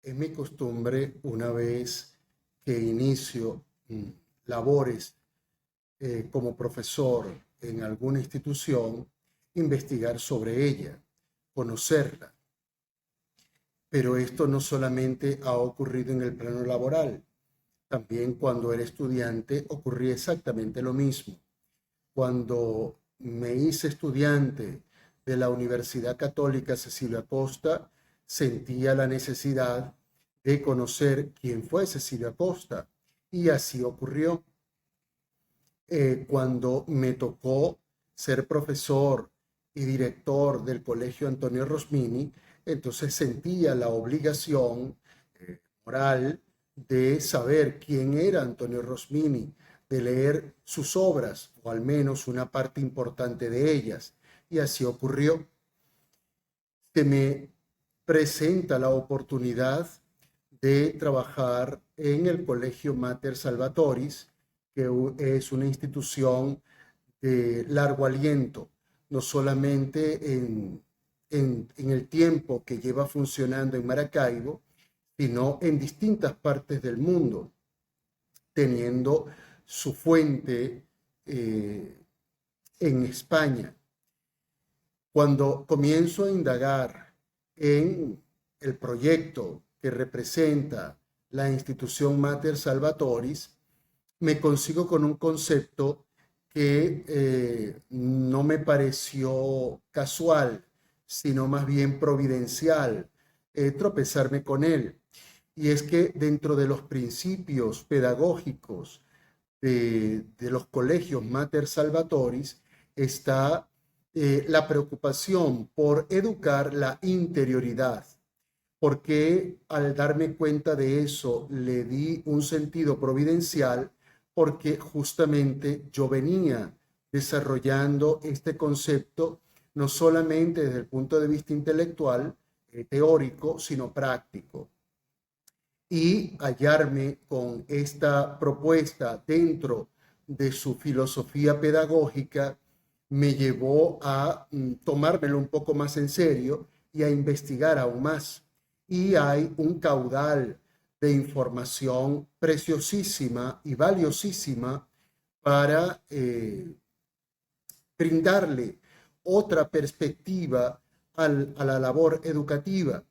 Es mi costumbre, una vez que inicio labores como profesor en alguna institución, investigar sobre ella, conocerla. Pero esto no solamente ha ocurrido en el plano laboral, también cuando era estudiante ocurría exactamente lo mismo. Cuando me hice estudiante de la Universidad Católica Cecilia Costa, sentía la necesidad de conocer quién fue Cecilia Costa. Y así ocurrió. Cuando me tocó ser profesor y director del Colegio Antonio Rosmini, entonces sentía la obligación moral de saber quién era Antonio Rosmini, de leer sus obras, o al menos una parte importante de ellas. Y así ocurrió. Se me presenta la oportunidad de trabajar en el Colegio Mater Salvatoris, que es una institución de largo aliento, no solamente en el tiempo que lleva funcionando en Maracaibo, sino en distintas partes del mundo, teniendo su fuente en España. Cuando comienzo a indagar en el proyecto que representa la institución Mater Salvatoris, me consigo con un concepto que no me pareció casual, sino más bien providencial, tropezarme con él. Y es que dentro de los principios pedagógicos de los colegios Mater Salvatoris está la preocupación por educar la interioridad. Porque al darme cuenta de eso le di un sentido providencial, porque justamente yo venía desarrollando este concepto no solamente desde el punto de vista intelectual, teórico, sino práctico. Y hallarme con esta propuesta dentro de su filosofía pedagógica me llevó a tomármelo un poco más en serio y a investigar aún más. Y hay un caudal de información preciosísima y valiosísima para brindarle otra perspectiva a la labor educativa.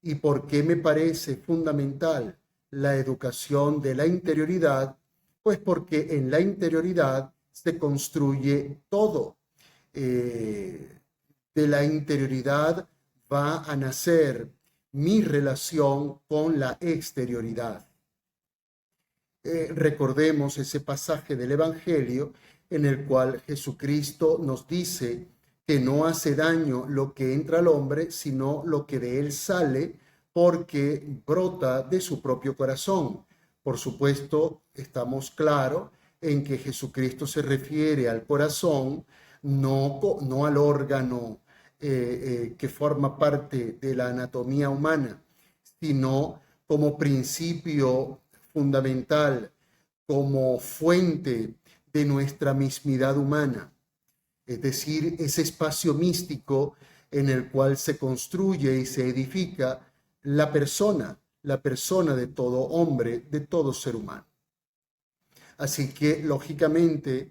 ¿Y por qué me parece fundamental la educación de la interioridad? Pues porque en la interioridad se construye todo. De la interioridad va a nacer mi relación con la exterioridad. Recordemos ese pasaje del Evangelio en el cual Jesucristo nos dice que no hace daño lo que entra al hombre, sino lo que de él sale, porque brota de su propio corazón. Por supuesto, estamos claros en que Jesucristo se refiere al corazón, no al órgano que forma parte de la anatomía humana, sino como principio fundamental, como fuente de nuestra mismidad humana, es decir, ese espacio místico en el cual se construye y se edifica la persona de todo hombre, de todo ser humano. Así que, lógicamente,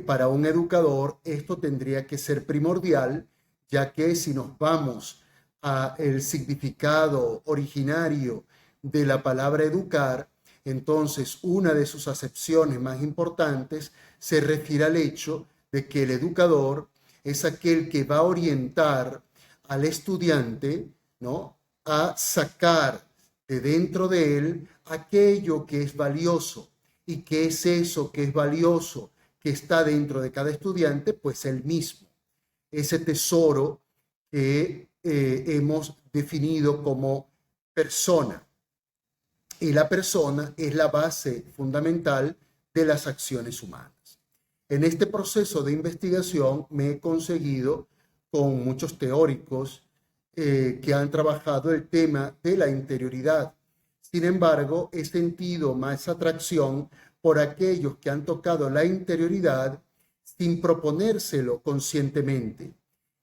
para un educador esto tendría que ser primordial, ya que si nos vamos al significado originario de la palabra educar, entonces una de sus acepciones más importantes se refiere al hecho de que el educador es aquel que va a orientar al estudiante, ¿no?, a sacar de dentro de él aquello que es valioso. ¿Y qué es eso que es valioso, que está dentro de cada estudiante? Pues el mismo, ese tesoro que hemos definido como persona. Y la persona es la base fundamental de las acciones humanas. En este proceso de investigación me he conseguido con muchos teóricos que han trabajado el tema de la interioridad. Sin embargo, he sentido más atracción por aquellos que han tocado la interioridad sin proponérselo conscientemente.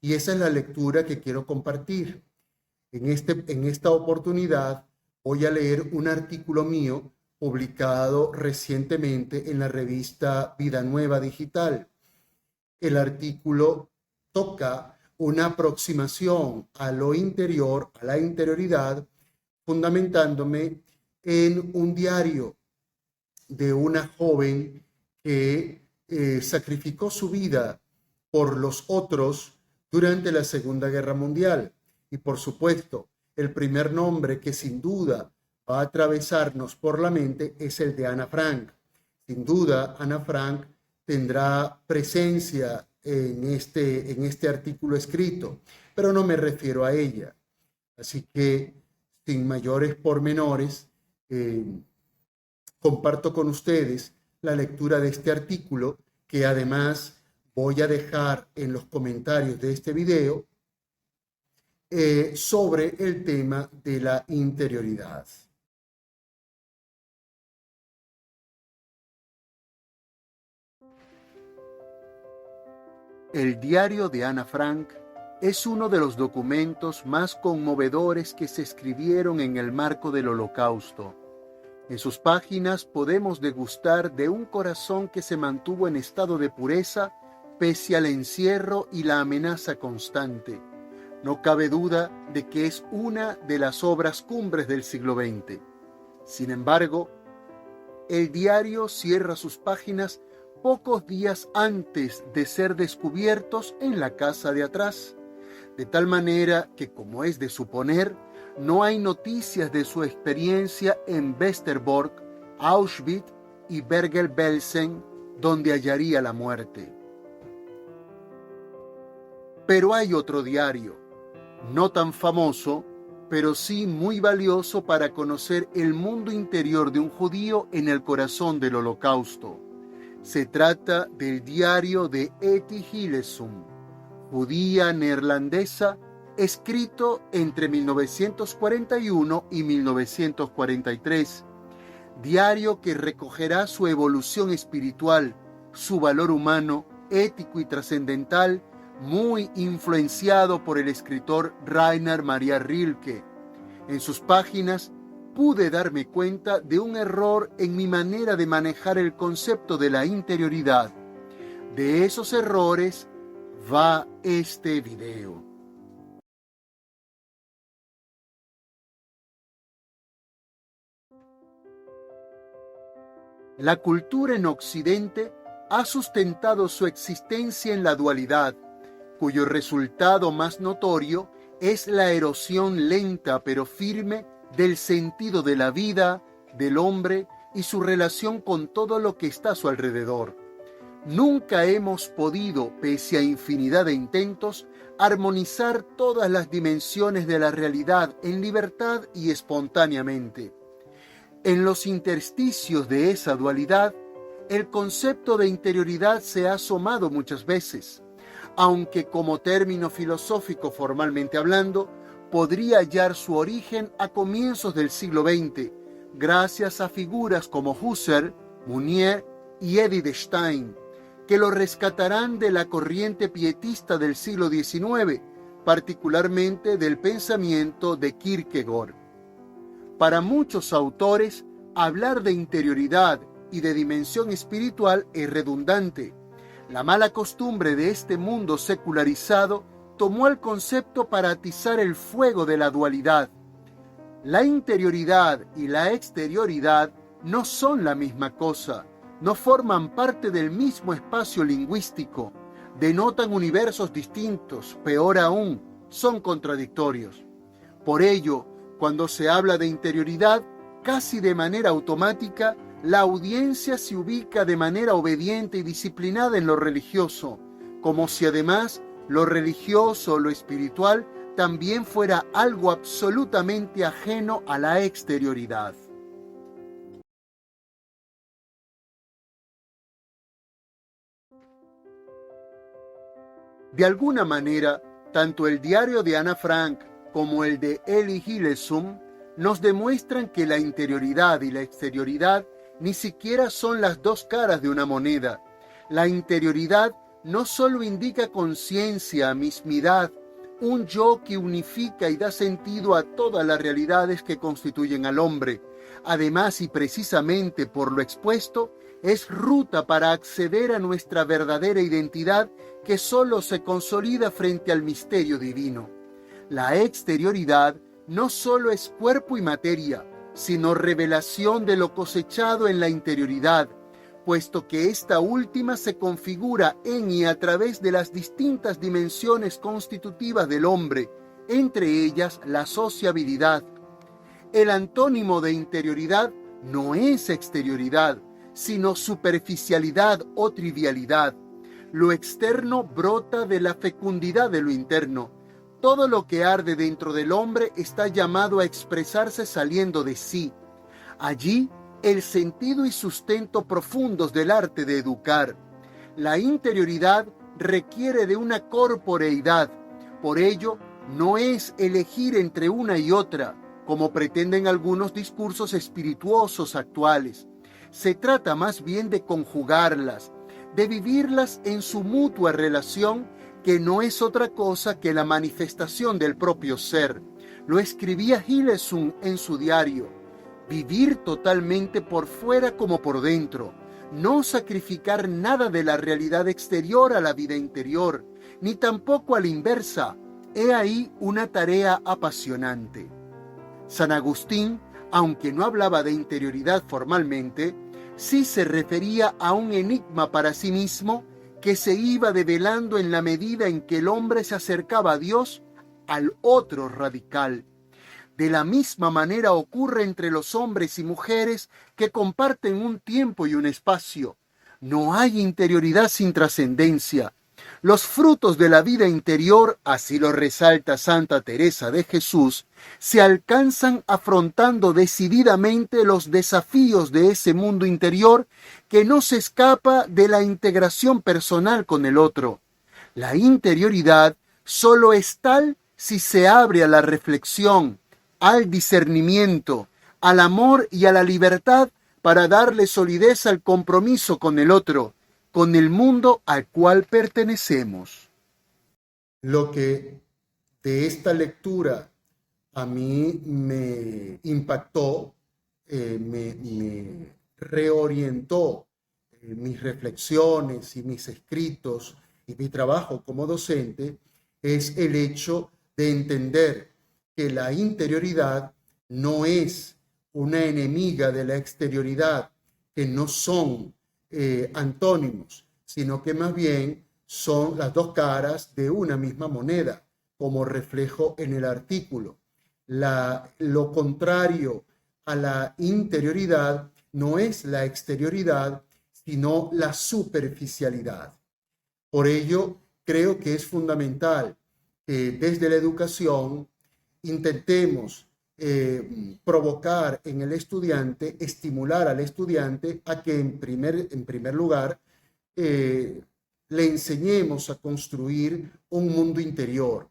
Y esa es la lectura que quiero compartir. En esta oportunidad voy a leer un artículo mío publicado recientemente en la revista Vida Nueva Digital. El artículo toca una aproximación a lo interior, a la interioridad, fundamentándome en un diario de una joven que sacrificó su vida por los otros durante la Segunda Guerra Mundial. Y por supuesto, el primer nombre que sin duda va a atravesarnos por la mente es el de Ana Frank. Sin duda, Ana Frank tendrá presencia en este artículo escrito, pero no me refiero a ella. Así que, sin mayores pormenores, comparto con ustedes la lectura de este artículo, que además voy a dejar en los comentarios de este video, sobre el tema de la interioridad. El diario de Ana Frank es uno de los documentos más conmovedores que se escribieron en el marco del Holocausto. En sus páginas podemos degustar de un corazón que se mantuvo en estado de pureza pese al encierro y la amenaza constante. No cabe duda de que es una de las obras cumbres del siglo XX. Sin embargo, el diario cierra sus páginas pocos días antes de ser descubiertos en la casa de atrás, de tal manera que, como es de suponer, no hay noticias de su experiencia en Westerbork, Auschwitz y Bergen-Belsen, donde hallaría la muerte. Pero hay otro diario, no tan famoso, pero sí muy valioso para conocer el mundo interior de un judío en el corazón del Holocausto. Se trata del diario de Etty Hillesum, judía neerlandesa, escrito entre 1941 y 1943, diario que recogerá su evolución espiritual, su valor humano, ético y trascendental, muy influenciado por el escritor Rainer Maria Rilke. En sus páginas pude darme cuenta de un error en mi manera de manejar el concepto de la interioridad. De esos errores va este video. La cultura en Occidente ha sustentado su existencia en la dualidad, cuyo resultado más notorio es la erosión lenta pero firme del sentido de la vida, del hombre y su relación con todo lo que está a su alrededor. Nunca hemos podido, pese a infinidad de intentos, armonizar todas las dimensiones de la realidad en libertad y espontáneamente. En los intersticios de esa dualidad, el concepto de interioridad se ha asomado muchas veces, aunque como término filosófico formalmente hablando, podría hallar su origen a comienzos del siglo XX, gracias a figuras como Husserl, Mounier y Edith Stein, que lo rescatarán de la corriente pietista del siglo XIX, particularmente del pensamiento de Kierkegaard. Para muchos autores, hablar de interioridad y de dimensión espiritual es redundante. La mala costumbre de este mundo secularizado tomó el concepto para atizar el fuego de la dualidad. La interioridad y la exterioridad no son la misma cosa, no forman parte del mismo espacio lingüístico, denotan universos distintos, peor aún, son contradictorios. Por ello, cuando se habla de interioridad, casi de manera automática, la audiencia se ubica de manera obediente y disciplinada en lo religioso, como si además lo religioso o lo espiritual también fuera algo absolutamente ajeno a la exterioridad. De alguna manera, tanto el diario de Ana Frank como el de Etty Hillesum nos demuestran que la interioridad y la exterioridad ni siquiera son las dos caras de una moneda. La interioridad no solo indica conciencia, mismidad, un yo que unifica y da sentido a todas las realidades que constituyen al hombre. Además y precisamente por lo expuesto, es ruta para acceder a nuestra verdadera identidad que solo se consolida frente al misterio divino. La exterioridad no solo es cuerpo y materia, sino revelación de lo cosechado en la interioridad, puesto que esta última se configura en y a través de las distintas dimensiones constitutivas del hombre, entre ellas la sociabilidad. El antónimo de interioridad no es exterioridad, sino superficialidad o trivialidad. Lo externo brota de la fecundidad de lo interno. Todo lo que arde dentro del hombre está llamado a expresarse saliendo de sí. Allí, el sentido y sustento profundos del arte de educar. La interioridad requiere de una corporeidad. Por ello, no es elegir entre una y otra, como pretenden algunos discursos espirituosos actuales. Se trata más bien de conjugarlas, de vivirlas en su mutua relación, que no es otra cosa que la manifestación del propio ser. Lo escribía Hillesum en su diario. Vivir totalmente por fuera como por dentro, no sacrificar nada de la realidad exterior a la vida interior, ni tampoco a la inversa. He ahí una tarea apasionante. San Agustín, aunque no hablaba de interioridad formalmente, sí se refería a un enigma para sí mismo que se iba develando en la medida en que el hombre se acercaba a Dios, al otro radical. De la misma manera ocurre entre los hombres y mujeres que comparten un tiempo y un espacio. No hay interioridad sin trascendencia. Los frutos de la vida interior, así lo resalta Santa Teresa de Jesús, se alcanzan afrontando decididamente los desafíos de ese mundo interior que no se escapa de la integración personal con el otro. La interioridad solo es tal si se abre a la reflexión, al discernimiento, al amor y a la libertad para darle solidez al compromiso con el otro, con el mundo al cual pertenecemos. Lo que de esta lectura a mí me impactó, me reorientó mis reflexiones y mis escritos y mi trabajo como docente, es el hecho de entender que la interioridad no es una enemiga de la exterioridad, que no son antónimos, sino que más bien son las dos caras de una misma moneda, como reflejo en el artículo. Lo contrario a la interioridad no es la exterioridad, sino la superficialidad. Por ello, creo que es fundamental que desde la educación intentemos provocar en el estudiante, estimular al estudiante a que en primer lugar le enseñemos a construir un mundo interior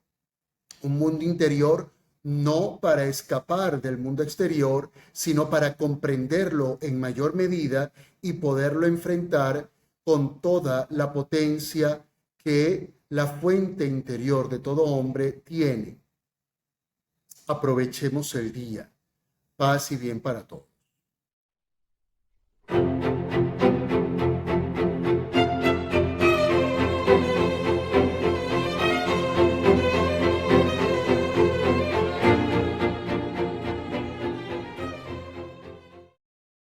no para escapar del mundo exterior, sino para comprenderlo en mayor medida y poderlo enfrentar con toda la potencia que la fuente interior de todo hombre tiene. Aprovechemos el día. Paz y bien para todos.